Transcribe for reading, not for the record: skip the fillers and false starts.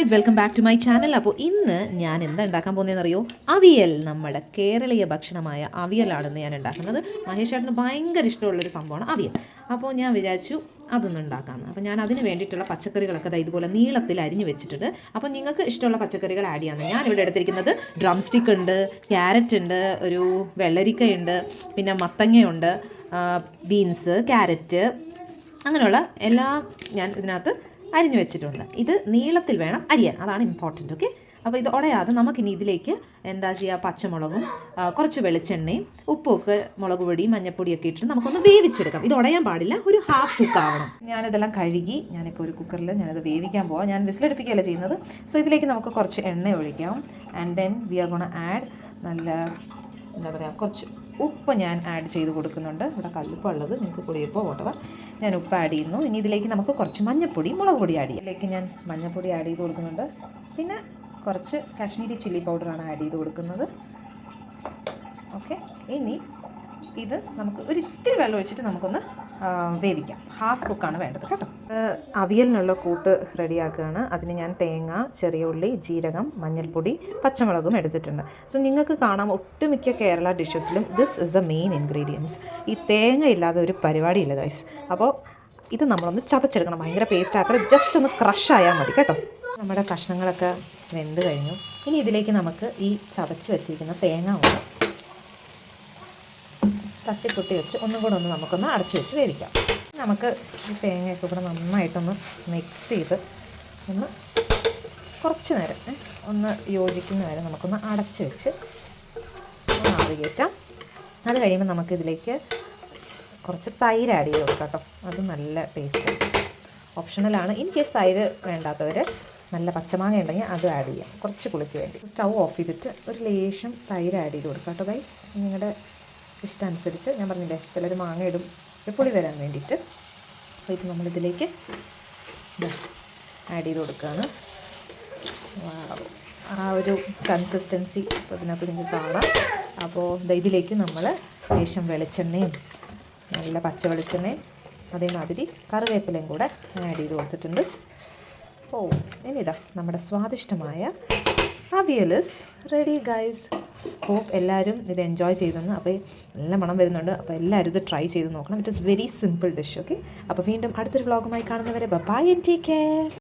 Guys, welcome back to my channel. അപ്പോൾ ഇന്ന് ഞാൻ എന്താ ഉണ്ടാക്കാൻ പോകുന്നതെന്നറിയോ? അവിയൽ. നമ്മുടെ കേരളീയ ഭക്ഷണമായ അവിയലാണെന്ന് ഞാൻ ഉണ്ടാക്കുന്നത്. മഹേഷ് ചേട്ടന് ഭയങ്കര ഇഷ്ടമുള്ളൊരു സംഭവമാണ് അവിയൽ. അപ്പോൾ ഞാൻ വിചാരിച്ചു അതൊന്നും ഉണ്ടാക്കാമെന്ന്. അപ്പോൾ ഞാൻ അതിന് വേണ്ടിയിട്ടുള്ള പച്ചക്കറികളൊക്കെ ഇതുപോലെ നീളത്തിൽ അരിഞ്ഞ് വെച്ചിട്ടുണ്ട്. അപ്പോൾ നിങ്ങൾക്ക് ഇഷ്ടമുള്ള പച്ചക്കറികൾ ആഡ് ചെയ്യാമെന്ന്. ഞാനിവിടെ എടുത്തിരിക്കുന്നത് ഡ്രം സ്റ്റിക്ക് ഉണ്ട്, ക്യാരറ്റ് ഉണ്ട്, ഒരു വെള്ളരിക്കയുണ്ട്, പിന്നെ മത്തങ്ങയുണ്ട്, ബീൻസ്, ക്യാരറ്റ്, അങ്ങനെയുള്ള എല്ലാം ഞാൻ ഇതിനകത്ത് അരിഞ്ഞു വെച്ചിട്ടുണ്ട്. ഇത് നീളത്തിൽ വേണം അരിയാൻ, അതാണ് ഇമ്പോർട്ടൻറ്റ്. ഓക്കെ, അപ്പോൾ ഇത് ഉടയാതെ നമുക്കിനി ഇതിലേക്ക് എന്താ ചെയ്യുക, പച്ചമുളകും കുറച്ച് വെളിച്ചെണ്ണയും ഉപ്പൊക്കെ, മുളക് പൊടി, മഞ്ഞൾപ്പൊടിയൊക്കെ ഇട്ടിട്ട് നമുക്കൊന്ന് വേവിച്ചെടുക്കാം. ഇത് ഉടയാൻ പാടില്ല, ഒരു ഹാഫ് കുക്ക് ആവണം. ഞാനിതെല്ലാം കഴുകി ഞാനിപ്പോൾ ഒരു കുക്കറിൽ ഞാനത് വേവിക്കാൻ പോവാം. ഞാൻ വിസിലടുപ്പിക്കുകയല്ല ചെയ്യുന്നത്. സോ ഇതിലേക്ക് നമുക്ക് കുറച്ച് എണ്ണ ഒഴിക്കാം. And then we are gonna add നല്ല എന്താ പറയുക, കുറച്ച് ഉപ്പ് ഞാൻ ആഡ് ചെയ്ത് കൊടുക്കുന്നുണ്ട്. ഇവിടെ കല്ലുപ്പുള്ളത്, നിങ്ങൾക്ക് പൊടിയപ്പോൾ വോട്ടവർ, ഞാൻ ഉപ്പ് ആഡ് ചെയ്യുന്നു. ഇനി ഇതിലേക്ക് നമുക്ക് കുറച്ച് മഞ്ഞൾപ്പൊടി, മുളക് പൊടി ആഡ് ചെയ്യാം. ഇതിലേക്ക് ഞാൻ മഞ്ഞൾപ്പൊടി ആഡ് ചെയ്ത് കൊടുക്കുന്നുണ്ട്. പിന്നെ കുറച്ച് കാശ്മീരി ചില്ലി പൗഡറാണ് ആഡ് ചെയ്ത് കൊടുക്കുന്നത്. ഓക്കെ, ഇനി ഇത് നമുക്ക് ഒരിത്തിരി വെള്ളം ഒഴിച്ചിട്ട് നമുക്കൊന്ന് വേവിക്കാം. ഹാഫ് കുക്കാണ് വേണ്ടത് കേട്ടോ. അവിയലിനുള്ള കൂട്ട് റെഡിയാക്കുകയാണ്. അതിന് ഞാൻ തേങ്ങ, ചെറിയ ഉള്ളി, ജീരകം, മഞ്ഞൾപ്പൊടി, പച്ചമുളകും എടുത്തിട്ടുണ്ട്. സോ നിങ്ങൾക്ക് കാണാം, ഒട്ടുമിക്ക കേരള ഡിഷസിലും this is the main ingredients. ഈ തേങ്ങ ഇല്ലാതെ ഒരു പരിപാടിയില്ല ഗൈസ്. അപ്പോൾ ഇത് നമ്മളൊന്ന് ചതച്ചെടുക്കണം. ഭയങ്കര പേസ്റ്റ് ആക്കാതെ ജസ്റ്റ് ഒന്ന് ക്രഷ് ആയാൽ മതി കേട്ടോ. നമ്മുടെ കഷ്ണങ്ങളൊക്കെ വെന്ത് കഴിഞ്ഞു. ഇനി ഇതിലേക്ക് നമുക്ക് ഈ ചതച്ച് വെച്ചിരിക്കുന്ന തേങ്ങ ഒന്ന് തട്ടിപ്പൊട്ടി വെച്ച് ഒന്നും കൂടെ നമുക്കൊന്ന് അടച്ചു വെച്ച് വേവിക്കാം. നമുക്ക് ഈ തേങ്ങയൊക്കെ കൂടെ നന്നായിട്ടൊന്ന് മിക്സ് ചെയ്ത് ഒന്ന് കുറച്ച് നേരം ഒന്ന് യോജിക്കുന്ന വരെ നമുക്കൊന്ന് അടച്ച് വെച്ച് ഒന്ന് ആവി കയറ്റാം. അത് കഴിയുമ്പോൾ നമുക്കിതിലേക്ക് കുറച്ച് തൈര് ആഡ് ചെയ്ത് കൊടുക്കാം കേട്ടോ. അത് നല്ല ടേസ്റ്റ്, ഓപ്ഷണലാണ്. ഇൻ കേസ് തൈര് വേണ്ടാത്തവർ നല്ല പച്ചമാങ്ങ ഉണ്ടെങ്കിൽ അത് ആഡ് ചെയ്യാം, കുറച്ച് പുളിക്ക് വേണ്ടി. സ്റ്റൗ ഓഫ് ചെയ്തിട്ട് ഒരു ലേശം തൈര് ആഡ് ചെയ്ത് കൊടുക്കാം കേട്ടോ ഗൈസ്. നിങ്ങളുടെ ഇഷ്ടം അനുസരിച്ച്. ഞാൻ പറഞ്ഞില്ലേ, ചിലർ മാങ്ങ ഇടും പുളി വരാൻ വേണ്ടിയിട്ട്. അപ്പോൾ ഇത് നമ്മളിതിലേക്ക് ആഡ് ചെയ്ത് കൊടുക്കുകയാണ്. ആ ഒരു കൺസിസ്റ്റൻസി ഇപ്പോൾ ഇതിനകത്ത് നിങ്ങൾക്ക് കാണാം. അപ്പോൾ ഇതിലേക്ക് നമ്മൾ ലേശം വെളിച്ചെണ്ണയും, നല്ല പച്ച വെളിച്ചെണ്ണയും, അതേമാതിരി കറിവേപ്പിലയും കൂടെ ആഡ് ചെയ്ത് കൊടുത്തിട്ടുണ്ട്. ഇനിതാ നമ്മുടെ സ്വാദിഷ്ടമായ aviyal is ready guys. Hope എല്ലാവരും ഇത് എൻജോയ് ചെയ്തെന്ന്. അപ്പോൾ നല്ല മണം വരുന്നുണ്ട്. അപ്പോൾ എല്ലാവരും ഇത് ട്രൈ ചെയ്ത് നോക്കണം. It is very simple dish. Okay, അപ്പോൾ വീണ്ടും അടുത്തൊരു വ്ളോഗുമായി കാണുന്നവരെ ബൈ ആൻഡ് ടേക്ക് കെയർ.